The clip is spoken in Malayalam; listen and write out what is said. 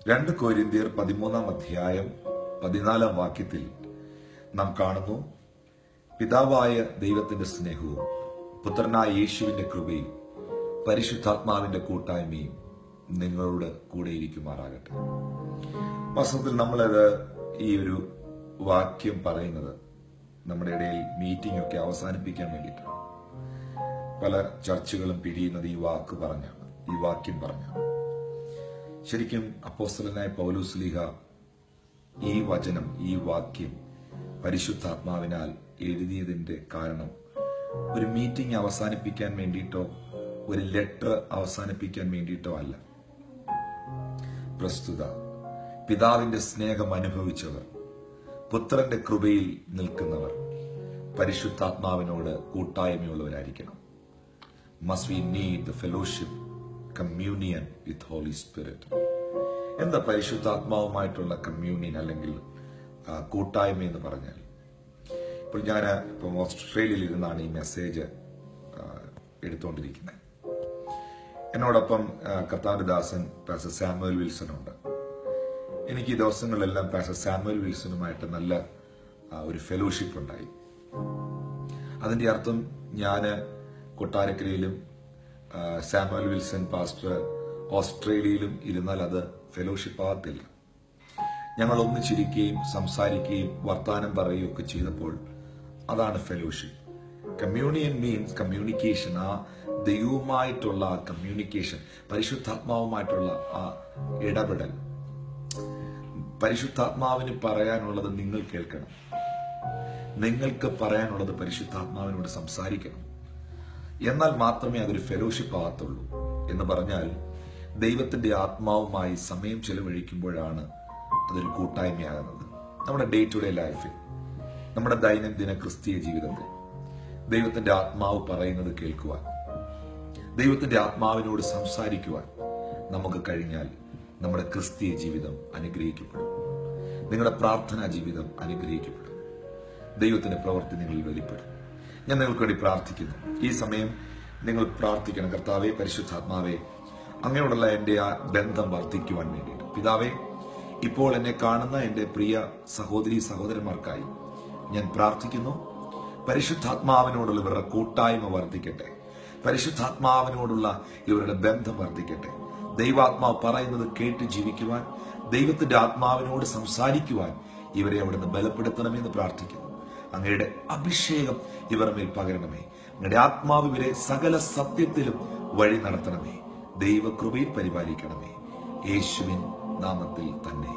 2 കൊരിന്ത്യർ 13 അധ്യായം 14 വാക്യത്തിൽ നാം കാണുന്നു, പിതാവായ ദൈവത്തിന്റെ സ്നേഹവും പുത്രനായ യേശുവിന്റെ കൃപയും പരിശുദ്ധാത്മാവിന്റെ കൂട്ടായ്മയും നിങ്ങളോട് കൂടെയിരിക്കുമാറാകട്ടെ. വാസ്തവത്തിൽ നമ്മളത് ഈ ഒരു വാക്യം പറയുന്നത് നമ്മുടെ ഇടയിൽ മീറ്റിംഗ് ഒക്കെ അവസാനിപ്പിക്കാൻ വേണ്ടിയിട്ടാണ്. പല ചർച്ചകളും പിരിയുന്നത് ഈ വാക്യം പറഞ്ഞാണ്. ശരിക്കും അപ്പോസ്തലനായ പൗലോസ്ലീഹ ഈ വാക്യം പരിശുദ്ധാത്മാവിനാൽ എഴുതിയതിന്റെ കാരണം ഒരു മീറ്റിംഗ് അവസാനിപ്പിക്കാൻ വേണ്ടിയിട്ടോ ഒരു ലെറ്റർ അവസാനിപ്പിക്കാൻ വേണ്ടിയിട്ടോ അല്ല. പ്രസ്തുത പിതാവിന്റെ സ്നേഹം അനുഭവിച്ചവർ, പുത്രന്റെ കൃപയിൽ നിൽക്കുന്നവർ പരിശുദ്ധാത്മാവിനോട് കൂട്ടായ്മയുള്ളവരായിരിക്കണം. Must we need the fellowship, communion with Holy Spirit. എന്താ പരിശുദ്ധാത്മാവുമായിട്ടുള്ള കമ്മ്യൂണിയൻ അല്ലെങ്കിൽ കൂട്ടായ്മ എന്ന് പറഞ്ഞാൽ? ഇപ്പോൾ ഞാൻ ഓസ്ട്രേലിയയിൽ ഇരുന്നാണ് ഈ മെസ്സേജ് എടുത്തുകൊണ്ടിരിക്കുന്നത്. എന്നോടൊപ്പം കർത്താവിന്റെ ദാസൻ പാസ്റ്റർ സാമുവൽ വിൽസൺ ഉണ്ട്. എനിക്ക് ഈ ദിവസങ്ങളിലെല്ലാം പാസ്റ്റർ സാമുവൽ വിൽസണുമായിട്ട് നല്ല ഒരു ഫെലോഷിപ്പ് ഉണ്ടായി. അതിന്റെ അർത്ഥം ഞാന് കൊട്ടാരക്കരയിലും സാമുവൽ വിൽസൺ പാസ്റ്റർ ഓസ്ട്രേലിയയിലും ഇരുന്നാൽ അത് ഫെലോഷിപ്പ് ആകത്തില്ല. ഞങ്ങൾ ഒന്നിച്ചിരിക്കുകയും സംസാരിക്കുകയും വർത്താനം പറയുകയും ഒക്കെ ചെയ്തപ്പോൾ അതാണ് ഫെലോഷിപ്പ്. Communion means communication. ആ ദൈവവുമായിട്ടുള്ള ആ കമ്മ്യൂണിക്കേഷൻ, പരിശുദ്ധാത്മാവുമായിട്ടുള്ള ആ ഇടപെടൽ. പരിശുദ്ധാത്മാവിന് പറയാനുള്ളത് നിങ്ങൾ കേൾക്കണം, നിങ്ങൾക്ക് പറയാനുള്ളത് പരിശുദ്ധാത്മാവിനോട് സംസാരിക്കണം. എന്നാൽ മാത്രമേ അതൊരു ഫെലോഷിപ്പ് ആകത്തുള്ളൂ. എന്ന് പറഞ്ഞാൽ ദൈവത്തിന്റെ ആത്മാവുമായി സമയം ചെലവഴിക്കുമ്പോഴാണ് അതൊരു കൂട്ടായ്മയാകുന്നത്. നമ്മുടെ ഡേ ടു ഡേ ലൈഫിൽ, നമ്മുടെ ദൈനംദിന ക്രിസ്തീയ ജീവിതത്തിൽ ദൈവത്തിന്റെ ആത്മാവ് പറയുന്നത് കേൾക്കുവാൻ, ദൈവത്തിന്റെ ആത്മാവിനോട് സംസാരിക്കുവാൻ നമുക്ക് കഴിഞ്ഞാൽ നമ്മുടെ ക്രിസ്തീയ ജീവിതം അനുഗ്രഹിക്കപ്പെടും. നിങ്ങളുടെ പ്രാർത്ഥനാ ജീവിതം അനുഗ്രഹിക്കപ്പെടും. ദൈവത്തിന്റെ പ്രവൃത്തി നിങ്ങളിൽ വെളിപ്പെടും. ഞാൻ നിങ്ങൾക്ക് വേണ്ടി പ്രാർത്ഥിക്കുന്നു. ഈ സമയം നിങ്ങൾ പ്രാർത്ഥിക്കണം, കർത്താവേ, പരിശുദ്ധാത്മാവേ, അങ്ങയോടുള്ള എന്റെ ആ ബന്ധം വർദ്ധിക്കുവാൻ വേണ്ടിയിട്ട്. പിതാവേ, ഇപ്പോൾ എന്നെ കാണുന്ന എന്റെ പ്രിയ സഹോദരി സഹോദരന്മാർക്കായി ഞാൻ പ്രാർത്ഥിക്കുന്നു. പരിശുദ്ധാത്മാവിനോടുള്ള ഇവരുടെ കൂട്ടായ്മ വർദ്ധിക്കട്ടെ. പരിശുദ്ധാത്മാവിനോടുള്ള ഇവരുടെ ബന്ധം വർദ്ധിക്കട്ടെ. ദൈവാത്മാവ് പറയുന്നത് കേട്ട് ജീവിക്കുവാൻ, ദൈവത്തിന്റെ ആത്മാവിനോട് സംസാരിക്കുവാൻ ഇവരെ അവിടുന്ന് ബലപ്പെടുത്തണമെന്ന് പ്രാർത്ഥിക്കുന്നു. അങ്ങയുടെ അഭിഷേകം ഇവർ മേൽ പകരണമേ. അങ്ങയുടെ ആത്മാവ് ഇവരെ സകല സത്യത്തിലും വഴി നടത്തണമേ. ദൈവകൃപയിൽ പരിപാലിക്കണമേ. യേശുവിൻ നാമത്തിൽ തന്നെ.